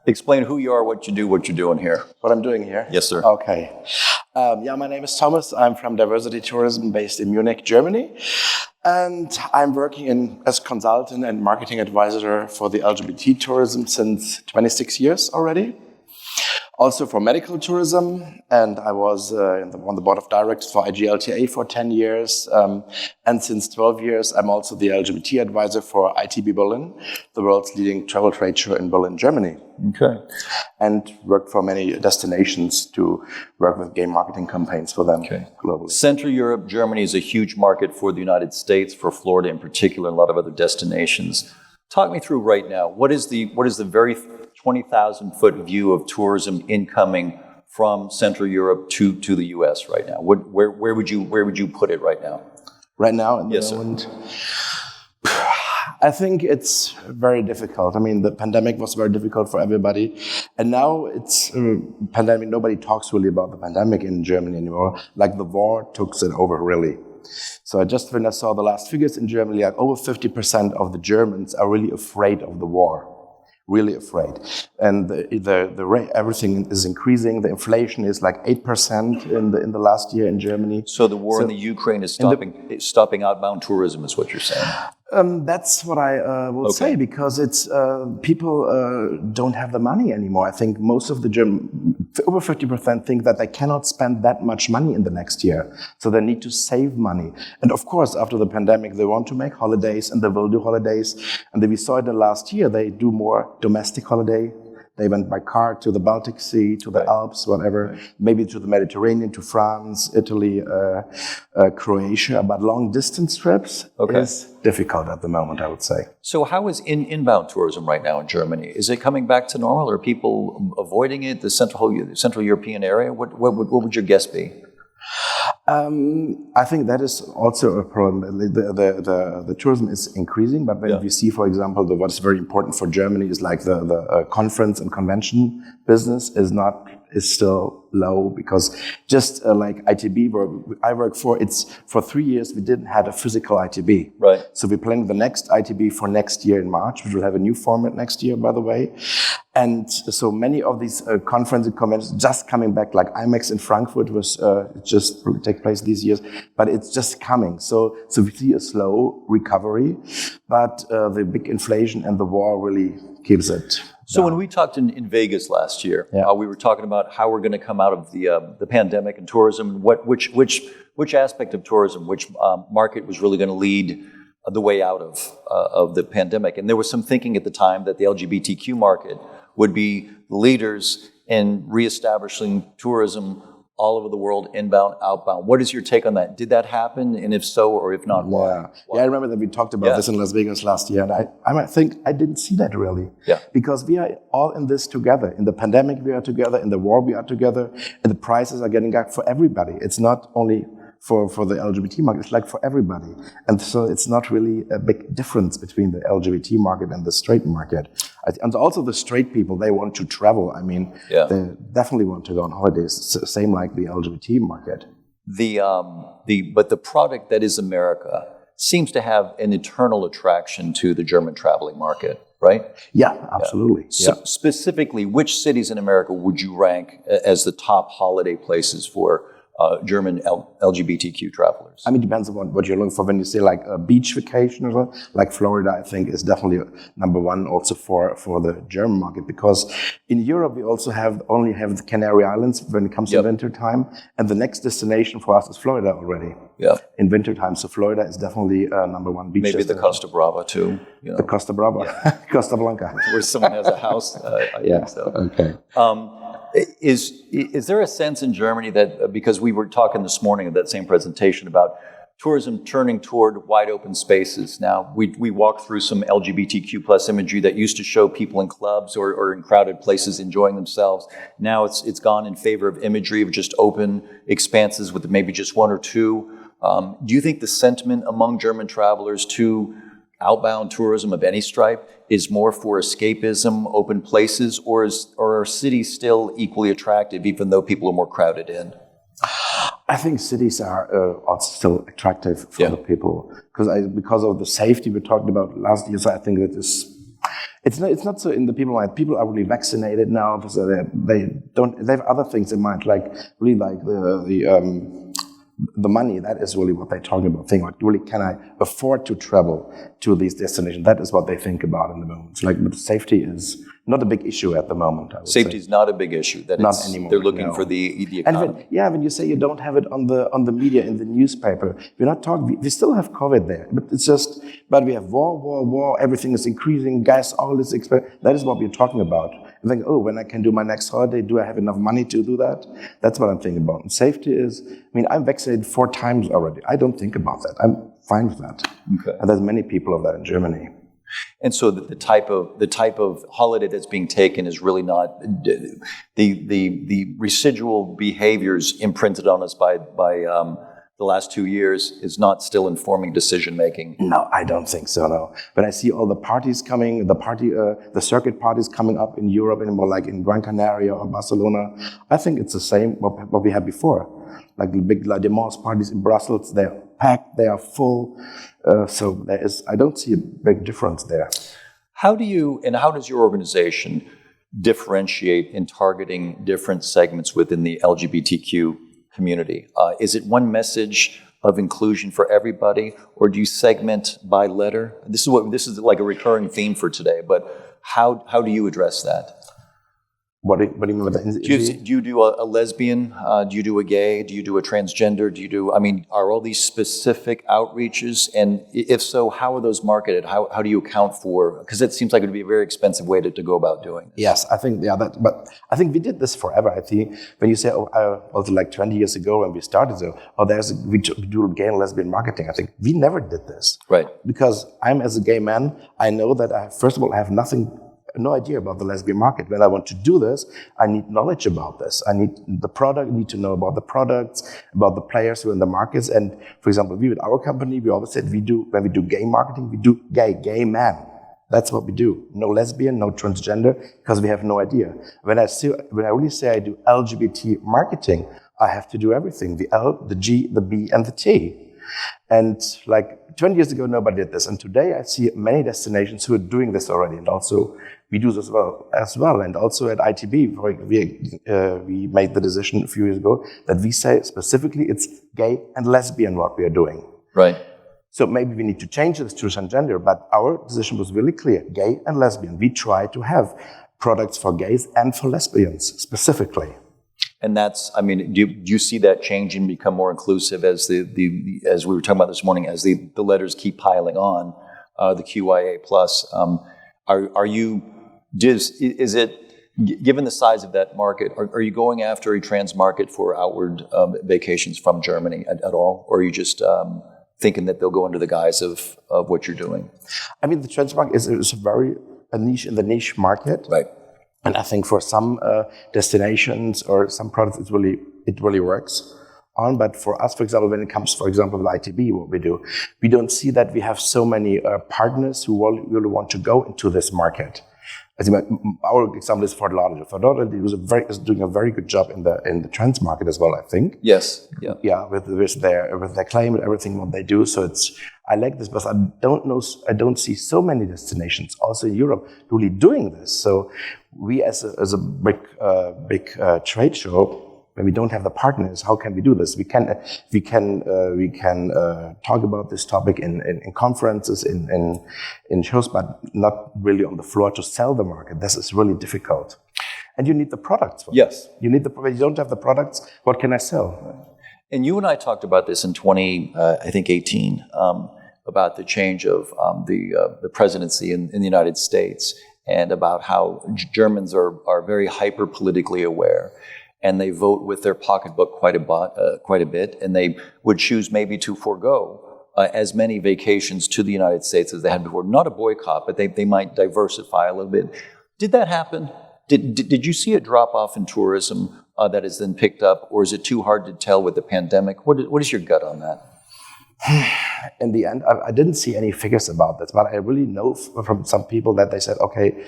Explain who you are, what you do, what you're doing here. What I'm doing here? Yes, sir. Okay. My name is Thomas. I'm from Diversity Tourism based in Munich, Germany. And I'm working as consultant and marketing advisor for the LGBT tourism since 26 years already. Also for medical tourism, and I was on the board of directors for IGLTA for 10 years. And since 12 years, I'm also the LGBT advisor for ITB Berlin, the world's leading travel trade show in Berlin, Germany. Okay. And worked for many destinations to work with gay marketing campaigns for them globally. Central Europe, Germany is a huge market for the United States, for Florida in particular, and a lot of other destinations. Talk me through right now. What is the very 20,000-foot view of tourism incoming from Central Europe to the U.S. right now? Where would you put it right now? Right now, in the Yes, moment, sir. I think it's very difficult. I mean, the pandemic was very difficult for everybody, and now it's a pandemic. Nobody talks really about the pandemic in Germany anymore. Like the war took it over, really. So when I saw the last figures in Germany, like over 50% of the Germans are really afraid of the war. Really afraid. And the rate, everything is increasing. The inflation is like 8% in the last year in Germany. So the war in the Ukraine is stopping outbound tourism, is what you're saying? That's what I will say, because it's people don't have the money anymore. I think most of the over 50% think that they cannot spend that much money in the next year. So they need to save money. And of course, after the pandemic, they want to make holidays, and they will do holidays. And we saw it in the last year, they do more domestic holiday. They went by car to the Baltic Sea, to the Alps, whatever, maybe to the Mediterranean, to France, Italy, Croatia. But long distance trips is difficult at the moment, I would say. So how is inbound tourism right now in Germany? Is it coming back to normal? Are people avoiding it, the Central European area? What would your guess be? I think that is also a problem. The tourism is increasing, but when we see, for example, what's very important for Germany is like the conference and convention business is still low, because just like ITB, where I work for 3 years we didn't have a physical ITB. Right. So we're planning the next ITB for next year in March, which will have a new format next year, by the way. And so many of these conferences and conventions just coming back, like IMEX in Frankfurt was just take place these years, but it's just coming. So we see a slow recovery, but the big inflation and the war really keeps it. So when we talked in Vegas last year, we were talking about how we're going to come out of the pandemic and tourism, which aspect of tourism, which market was really going to lead the way out of the pandemic. And there was some thinking at the time that the LGBTQ market would be leaders in reestablishing tourism all over the world, inbound, outbound. What is your take on that? Did that happen? And if so, or if not, why? Yeah, I remember that we talked about this in Las Vegas last year. And I think I didn't see that really. Yeah. Because we are all in this together. In the pandemic, we are together. In the war, we are together. And the prices are getting up for everybody. It's not only for the LGBT market, it's like for everybody. And so it's not really a big difference between the LGBT market and the straight market. And also the straight people, they want to travel. I mean, they definitely want to go on holidays. Same like the LGBT market. But the product that is America seems to have an eternal attraction to the German traveling market, right? Yeah, absolutely. So specifically, which cities in America would you rank as the top holiday places for German LGBTQ travelers? I mean, it depends on what you're looking for. When you say like a beach vacation or something, like Florida, I think is definitely number one also for the German market, because in Europe we also only have the Canary Islands when it comes to winter time, and the next destination for us is Florida already. Yeah. In winter time, so Florida is definitely number one beach. Maybe the Costa Brava too. You know. The Costa Brava, Costa Blanca, where someone has a house. I think so. Okay. Is there a sense in Germany that, because we were talking this morning at that same presentation about tourism turning toward wide open spaces. Now, we walked through some LGBTQ plus imagery that used to show people in clubs or in crowded places enjoying themselves. Now it's gone in favor of imagery of just open expanses with maybe just one or two. Do you think the sentiment among German travelers to outbound tourism of any stripe is more for escapism, open places, or are cities still equally attractive even though people are more crowded in? I think cities are also still attractive for the people because of the safety we talked about last year. So I think that It's not so in the people mind. People are really vaccinated now, so they have other things in mind, like really like the money. That is really what they're talking about. Think like, really, can I afford to travel to these destinations? That is what they think about in the moment. It's like, but safety is not a big issue at the moment. I would Safety say. is not a big issue. That Not it's, anymore. they're looking No. for the And economy. when you say you don't have it on the media, in the newspaper, we're not talking. We still have COVID there, but it's just. But we have war. Everything is increasing. Gas, all is expensive. That is what we're talking about. And think, oh, when I can do my next holiday, do I have enough money to do that? That's what I'm thinking about. And safety is. I mean, I'm vaccinated 4 times already. I don't think about that. I'm fine with that. Okay. And there's many people of that in Germany. And so the type of holiday that's being taken is really not the residual behaviors imprinted on us by the last 2 years is not still informing decision making. No, I don't think so. No, when I see all the parties coming, the circuit parties coming up in Europe, and more like in Gran Canaria or Barcelona, I think it's the same what we had before. Like the big La Démence parties in Brussels, they're packed, they are full. So I don't see a big difference there. How does your organization differentiate in targeting different segments within the LGBTQ community? Is it one message of inclusion for everybody, or do you segment by letter? This is like a recurring theme for today, but how do you address that? What do you mean by that? Do you do a lesbian? Do you do a gay? Do you do a transgender? Are all these specific outreaches? And if so, how are those marketed? How do you account for? Because it seems like it would be a very expensive way to go about doing this. Yes, I think, but I think we did this forever. I think when you say, also like 20 years ago when we started, we do gay and lesbian marketing. I think we never did this. Right. Because I'm, as a gay man, I know that first of all, I have no idea about the lesbian market. When I want to do this, I need knowledge about this. I need the product, need to know about the products, about the players who are in the markets. And for example, with our company, we always said when we do gay marketing, we do gay man. That's what we do. No lesbian, no transgender, because we have no idea. When I really say I do LGBT marketing, I have to do everything: the L, the G, the B, and the T. And like 20 years ago, nobody did this. And today I see many destinations who are doing this already. And also we do this as well. And also at ITB, we made the decision a few years ago that we say specifically it's gay and lesbian what we are doing. Right. So maybe we need to change this to transgender, but our decision was really clear: gay and lesbian. We try to have products for gays and for lesbians specifically. And do you see that changing, become more inclusive as as we were talking about this morning, as the letters keep piling on, the QIA plus? Is it, given the size of that market, are you going after a trans market for outward vacations from Germany at all, or are you just thinking that they'll go under the guise of what you're doing? I mean, the trans market is a niche in the niche market, right? And I think for some destinations or some products, it really works on. But for us, for example, when it comes, for example, with ITB, what we do, we don't see that we have so many partners who really want to go into this market. As our example is Fort Lauderdale. Fort Lauderdale is doing a very good job in the trans market as well, I think. Yes. Yeah. Yeah, with their claim and everything what they do. So I like this, but I don't see so many destinations also in Europe really doing this. So we as a big trade show, when we don't have the partners, how can we do this? We can talk about this topic in conferences, in shows, but not really on the floor to sell the market. This is really difficult. And you need the products for this. You need when you don't have the products, what can I sell? And you and I talked about this in 2018, about the change of the presidency in the United States, and about how Germans are very hyper politically aware. And they vote with their pocketbook quite a bit, and they would choose maybe to forego as many vacations to the United States as they had before. Not a boycott, but they might diversify a little bit. Did that happen? Did you see a drop-off in tourism that has then picked up, or is it too hard to tell with the pandemic? What is your gut on that? In the end, I didn't see any figures about this, but I really know from some people that they said, okay,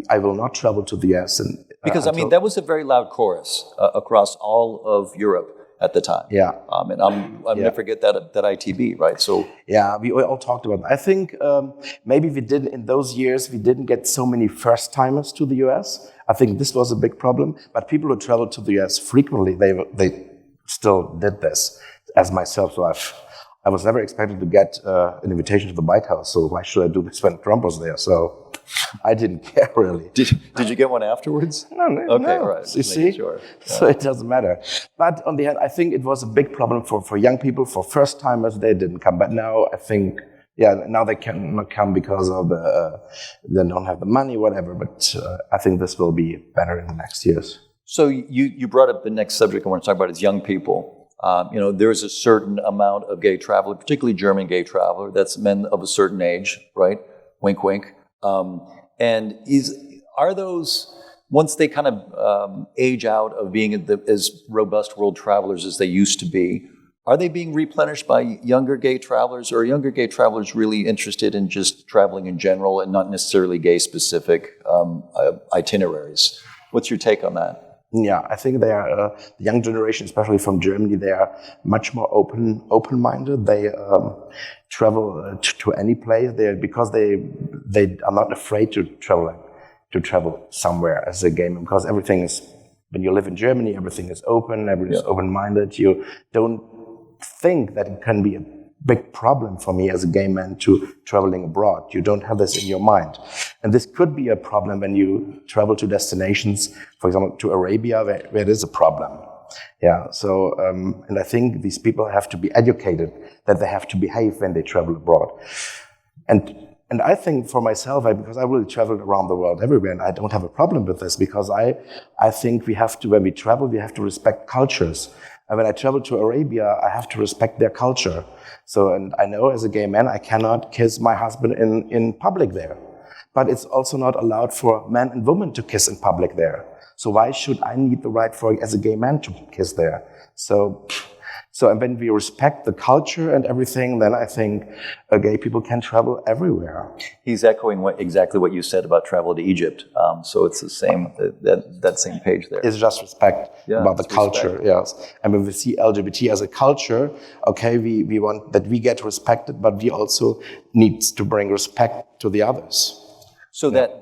I will not travel to the US. Because, that was a very loud chorus across all of Europe. at the time. Yeah. And I'll never forget that ITB, right? So yeah, we all talked about that. I think maybe in those years, we didn't get so many first timers to the US. I think this was a big problem. But people who traveled to the US frequently, they still did this, as myself. So I was never expected to get an invitation to the White House. So why should I do this when Trump was there? So I didn't care really. Did you get one afterwards? No. Okay, all right. You see? Sure. Yeah. So it doesn't matter. But on the hand, I think it was a big problem for young people, for first timers. They didn't come. But now I think, now they cannot come because of they don't have the money, whatever. But I think this will be better in the next years. So you brought up the next subject I want to talk about is young people. There's a certain amount of gay traveler, particularly German gay traveler, that's men of a certain age, right? Wink, wink. And are those, once they kind of age out of being as robust world travelers as they used to be, are they being replenished by younger gay travelers, or are younger gay travelers really interested in just traveling in general and not necessarily gay-specific itineraries? What's your take on that? Yeah, I think they are the young generation, especially from Germany. They are much more open-minded. They travel to any place there because they are not afraid to travel somewhere as a gay man, because everything is, when you live in Germany, everything is open. Everything is open-minded. You don't think that it can be a big problem for me as a gay man to traveling abroad. You don't have this in your mind. And this could be a problem when you travel to destinations, for example, to Arabia, where it is a problem. Yeah, so, and I think these people have to be educated, that they have to behave when they travel abroad. And I think for myself, because I really traveled around the world everywhere, and I don't have a problem with this, because I think we have to, when we travel, we have to respect cultures. And when I travel to Arabia, I have to respect their culture. So, and I know as a gay man, I cannot kiss my husband in public there. But it's also not allowed for men and women to kiss in public there. So why should I need the right as a gay man to kiss there? So and when we respect the culture and everything, then I think gay people can travel everywhere. He's echoing exactly what you said about travel to Egypt. So it's the same, that same page there. It's just respect about the culture, yes. And when we see LGBT as a culture, okay, we want that we get respected, but we also need to bring respect to the others. So that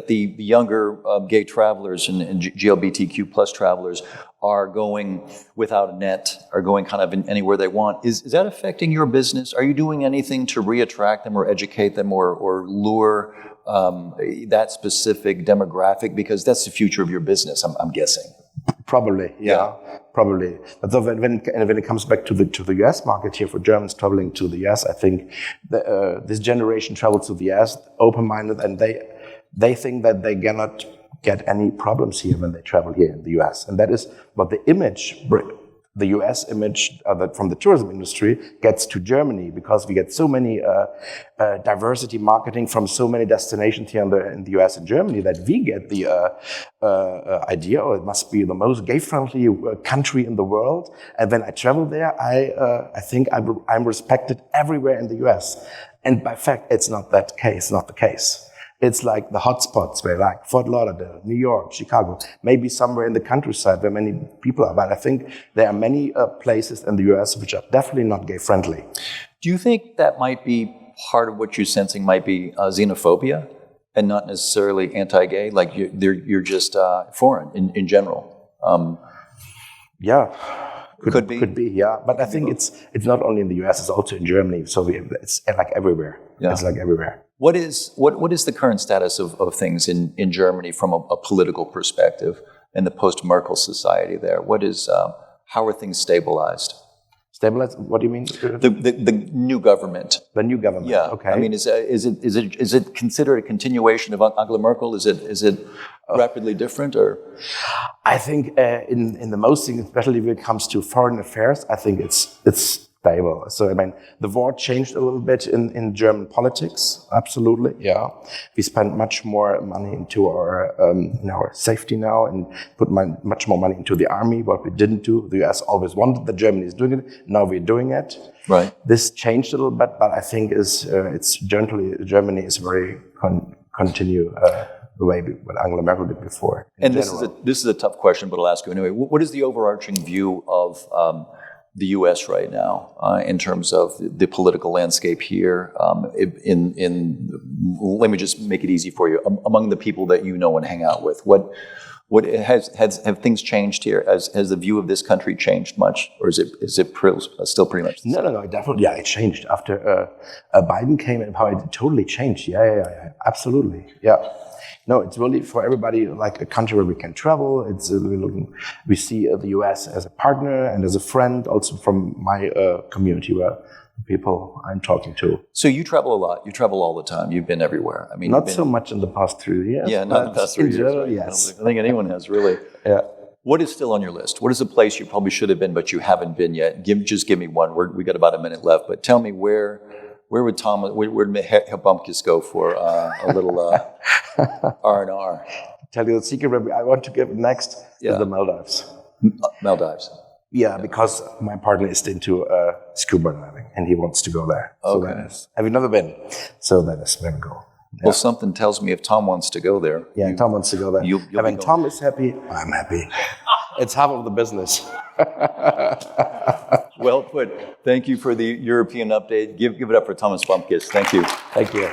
the younger gay travelers and GLBTQ plus travelers are going without a net, are going kind of anywhere they want. Is that affecting your business? Are you doing anything to reattract them or educate them or lure that specific demographic? Because that's the future of your business, I'm guessing. Probably, yeah. Probably. But so when it comes back to the US market here for Germans traveling to the US, I think this generation travels to the US open-minded, and they think that they cannot get any problems here when they travel here in the US, and that is what the US image from the tourism industry gets to Germany, because we get so many diversity marketing from so many destinations here in the US and Germany, that we get the idea, it must be the most gay-friendly country in the world. And when I travel there, I think I'm respected everywhere in the US. And by fact, it's not the case. It's like the hotspots where, like Fort Lauderdale, New York, Chicago, maybe somewhere in the countryside where many people are. But I think there are many places in the US which are definitely not gay-friendly. Do you think that might be part of what you're sensing might be xenophobia and not necessarily anti-gay? Like you're just foreign in general? Yeah. Could be. Could be, yeah. But I think it's not only in the US, it's also in Germany. So it's like everywhere. Yeah. It's like everywhere. What is the current status of things in Germany from a political perspective in the post-Merkel society there? How are things stabilized? Stabilized? What do you mean? The new government. The new government. Yeah. Okay. I mean, is it considered a continuation of Angela Merkel? Is it rapidly different, or? I think in the most things, especially when it comes to foreign affairs, I think it's stable. So I mean, the war changed a little bit in German politics. Absolutely, yeah. We spent much more money into our safety now, and put much more money into the army. What we didn't do, the US always wanted that Germany is doing it. Now we're doing it. Right. This changed a little bit, but I think Germany is very continue. the way what Angela Merkel did before. And this is a tough question, but I'll ask you anyway. What is the overarching view of the U.S. right now in terms of the political landscape here? Let me just make it easy for you. Among the people that you know and hang out with, have things changed here? Has the view of this country changed much, or is it still pretty much the same? No, definitely. Yeah, it changed after Biden came in power. It totally changed. Yeah, absolutely. Yeah. No, it's really for everybody like a country where we can travel. It's we see the U.S. as a partner and as a friend, also from my community where people I'm talking to. So you travel a lot. You travel all the time. You've been everywhere. I mean, not so much in the past 3 years. Yeah, not in the past 3 years. Right? Yes. I think anyone has really. Yeah. What is still on your list? What is a place you probably should have been but you haven't been yet? Just give me one. We got about a minute left, but tell me where would Bömkes go for a little R&R? Tell you the secret I want to give next is the Maldives. Maldives. Yeah, because my partner is into scuba diving and he wants to go there. Okay. So have you never been? So that is where we go. Yeah. Well, something tells me if Tom wants to go there. Yeah, Tom wants to go there. When Tom is happy, I'm happy. It's half of the business. Well put. Thank you for the European update. Give it up for Thomas Bömkes. Thank you. Thank you.